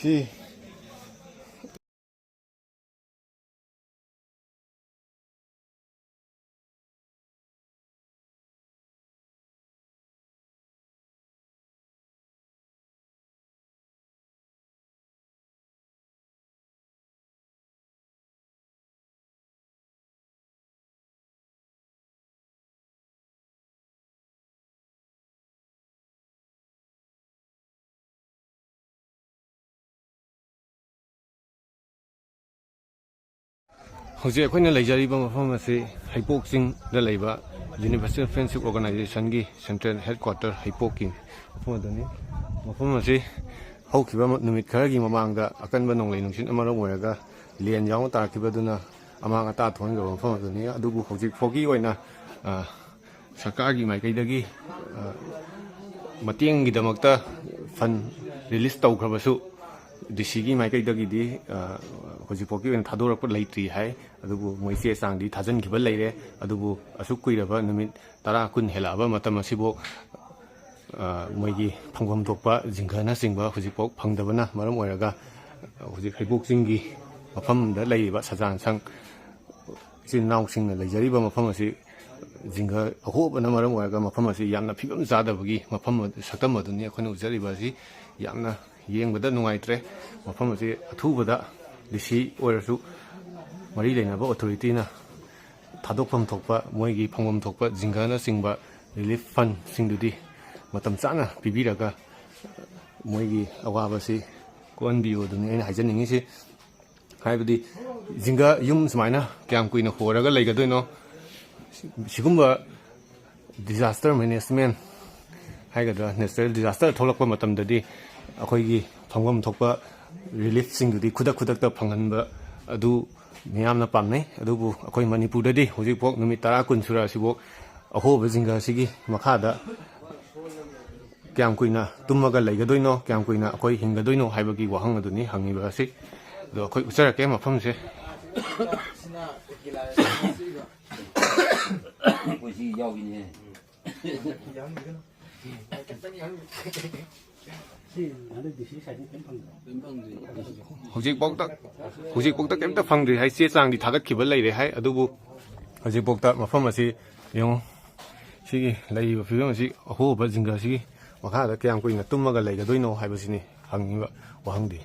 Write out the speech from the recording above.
ꯁꯤ ꯍꯧꯖꯤꯛ ꯑꯩꯈꯣꯏꯅ ꯂꯩꯖꯔꯤꯕ ꯃꯐꯝ ꯑꯁꯤ ꯍꯩꯄꯣꯛ ꯆꯤꯡꯗ ꯂꯩꯕ ꯌꯨꯅꯤꯚꯔꯁꯦꯜ ꯐ꯭ꯔꯦꯟꯁꯤꯞ ꯑꯣꯔꯒꯅꯥꯏꯖꯦꯁꯟꯒꯤ ꯁꯦꯟꯇ꯭ꯔꯦꯜ ꯍꯦꯗꯀ꯭ꯋꯥꯇꯔ ꯍꯩꯄꯣꯛꯀꯤ ꯃꯐꯝ ꯑꯗꯨꯅꯤ꯫ ꯃꯐꯝ ꯑꯁꯤ ꯍꯧꯈꯤꯕ ꯅꯨꯃꯤꯠ ꯈꯔꯒꯤ ꯃꯃꯥꯡꯗ ꯑꯀꯟꯕ ꯅꯣꯡꯂꯩ ꯅꯨꯡꯁꯤꯠꯅ ꯃꯔꯝ ꯑꯣꯏꯔꯒ ꯂꯦꯟ ꯌꯥꯎꯅ ꯇꯥꯔꯛꯈꯤꯕꯗꯨꯅ ꯑꯃꯥꯡ ꯑꯇꯥ ꯊꯣꯛꯍꯟꯈꯤꯕ ꯃꯐꯝ ꯑꯗꯨꯅꯤ꯫ ꯑꯗꯨꯕꯨ ꯍꯧꯖꯤꯛ ꯐꯥꯎꯒꯤ ꯑꯣꯏꯅ ꯁꯔꯀꯥꯔꯒꯤ ꯃꯥꯏꯀꯩꯗꯒꯤ ꯃꯇꯦꯡꯒꯤꯗꯃꯛꯇ ꯐꯟ ꯔꯤꯂꯤꯁ ꯇꯧꯈ꯭ꯔꯕꯁꯨ ꯗꯤꯁꯤꯒꯤ ꯃꯥꯏꯀꯩꯗꯒꯤꯗꯤ ꯍꯧꯖꯤꯛꯐꯥꯎꯒꯤ ꯑꯣꯏꯅ ꯊꯥꯗꯣꯔꯛꯄ ꯂꯩꯇ꯭ꯔꯤ ꯍꯥꯏ꯫ ꯑꯗꯨꯕꯨ ꯃꯣꯏ ꯆꯦ ꯆꯥꯡꯗꯤ ꯊꯥꯖꯤꯟꯈꯤꯕ ꯂꯩꯔꯦ꯫ ꯑꯗꯨꯕꯨ ꯑꯁꯨꯛ ꯀꯨꯏꯔꯕ ꯅꯨꯃꯤꯠ 10-20 ꯍꯦꯜꯂꯛꯑꯕ ꯃꯇꯝ ꯑꯁꯤꯐꯥꯎ ꯃꯣꯏꯒꯤ ꯐꯪꯐꯝ ꯊꯣꯛꯄ ꯖꯤꯡꯒꯅꯆꯤꯡꯕ ꯍꯧꯖꯤꯛꯐꯥꯎ ꯐꯪꯗꯕꯅ ꯃꯔꯝ ꯑꯣꯏꯔꯒ ꯍꯧꯖꯤꯛ ꯍꯩꯄꯣꯛ ꯆꯤꯡꯒꯤ ꯃꯐꯝꯗ ꯂꯩꯔꯤꯕ ꯁꯖꯥꯟꯁꯪ ꯏꯆꯤꯜ ꯏꯅꯥꯎꯁꯤꯡꯅ ꯂꯩꯖꯔꯤꯕ ꯃꯐꯝ ꯑꯁꯤ ꯖꯤꯡꯒ ꯑꯍꯣꯕꯅ ꯃꯔꯝ ꯑꯣꯏꯔꯒ ꯃꯐꯝ ꯑꯁꯤ ꯌꯥꯝꯅ ꯐꯤꯕꯝ ꯆꯥꯗꯕꯒꯤ ꯃꯐꯝ ꯁꯛꯇꯝ ꯑꯗꯨꯅꯤ ꯑꯩꯈꯣꯏꯅ ꯎꯖꯔꯤꯕ ꯑꯁꯤ ꯌꯥꯝꯅ ꯌꯦꯡꯕꯗ ꯅꯨꯡꯉꯥꯏꯇ꯭ꯔꯦ꯫ ꯃꯐꯝ ꯑꯁꯤ ꯑꯊꯨꯕꯗ ꯗꯤꯁꯤ ꯑꯣꯏꯔꯁꯨ ꯃꯔꯤ ꯂꯩꯅꯕ ꯑꯣꯊꯣꯔꯤꯇꯤꯅ ꯊꯥꯗꯣꯛꯐꯝ ꯊꯣꯛꯄ ꯃꯣꯏꯒꯤ ꯐꯪꯐꯝ ꯊꯣꯛꯄ ꯖꯤꯡꯒꯅꯆꯤꯡꯕ ꯔꯤꯂꯤꯐ ꯐꯟꯁꯤꯡꯗꯨꯗꯤ ꯃꯇꯝ ꯆꯥꯅ ꯄꯤꯕꯤꯔꯒ ꯃꯣꯏꯒꯤ ꯑꯋꯥꯕꯁꯤ ꯀꯣꯛꯍꯟꯕꯤꯌꯨ ꯑꯗꯨꯅꯤ ꯑꯩꯅ ꯍꯥꯏꯖꯅꯤꯡꯉꯤꯁꯤ꯫ ꯍꯥꯏꯕꯗꯤ ꯖꯤꯡꯒ ꯌꯨꯝ ꯁꯨꯃꯥꯏꯅ ꯀꯌꯥꯝ ꯀꯨꯏꯅ ꯍꯣꯔꯒ ꯂꯩꯒꯗꯣꯏꯅꯣ? ꯁꯤꯒꯨꯝꯕ ꯗꯤꯖꯥꯁꯇꯔ ꯃꯦꯅꯦꯖꯃꯦꯟ ꯍꯥꯏꯒꯗ꯭ꯔꯥ, ꯅꯦꯆꯔꯦꯜ ꯗꯤꯖꯥꯁꯇꯔ ꯊꯣꯛꯂꯛꯄ ꯃꯇꯝꯗꯗꯤ ꯑꯩꯈꯣꯏꯒꯤ ꯐꯪꯐꯝ ꯊꯣꯛꯄ ꯔꯤꯂꯤꯐꯁꯤꯡꯗꯨꯗꯤ ꯈꯨꯗꯛꯇ ꯐꯪꯍꯟꯕ ꯑꯗꯨ ꯃꯤꯌꯥꯝꯅ ꯄꯥꯝꯅꯩ꯫ ꯑꯗꯨꯕꯨ ꯑꯩꯈꯣꯏ ꯃꯅꯤꯄꯨꯔꯗꯗꯤ ꯍꯧꯖꯤꯛꯐꯥꯎ ꯅꯨꯃꯤꯠ 10-20 ꯁꯨꯔꯛꯑꯁꯤꯐꯥꯎ ꯑꯍꯣꯕ ꯖꯤꯡꯒ ꯑꯁꯤꯒꯤ ꯃꯈꯥꯗ ꯀꯌꯥꯝ ꯀꯨꯏꯅ ꯇꯨꯝꯃꯒ ꯂꯩꯒꯗꯣꯏꯅꯣ, ꯀꯌꯥꯝ ꯀꯨꯏꯅ ꯑꯩꯈꯣꯏ ꯍꯤꯡꯒꯗꯣꯏꯅꯣ ꯍꯥꯏꯕꯒꯤ ꯋꯥꯍꯪ ꯑꯗꯨꯅꯤ ꯍꯪꯉꯤꯕ ꯑꯁꯤ꯫ ꯑꯗꯣ ꯑꯩꯈꯣꯏ ꯎꯠꯆꯔꯛꯀꯦ ꯃꯐꯝꯁꯦ꯫ ꯍꯧꯖꯤꯛꯐꯥꯎꯗ ꯀꯩꯝꯇ ꯐꯪꯗ꯭ꯔꯤ ꯍꯥꯏ, ꯆꯦ ꯆꯥꯡꯗꯤ ꯊꯥꯒꯠꯈꯤꯕ ꯂꯩꯔꯦ ꯍꯥꯏ꯫ ꯑꯗꯨꯕꯨ ꯍꯧꯖꯤꯛꯐꯥꯎꯗ ꯃꯐꯝ ꯑꯁꯤ ꯌꯦꯡꯉꯨ, ꯁꯤꯒꯤ ꯂꯩꯔꯤꯕ ꯐꯤꯕꯝ ꯑꯁꯤ ꯑꯍꯣꯕ ꯖꯤꯡꯒ ꯑꯁꯤꯒꯤ ꯃꯈꯥꯗ ꯀꯌꯥꯝ ꯀꯨꯏꯅ ꯇꯨꯝꯃꯒ ꯂꯩꯒꯗꯣꯏꯅꯣ ꯍꯥꯏꯕꯁꯤꯅꯤ ꯍꯪꯉꯤꯕ ꯋꯥꯍꯪꯗꯤ꯫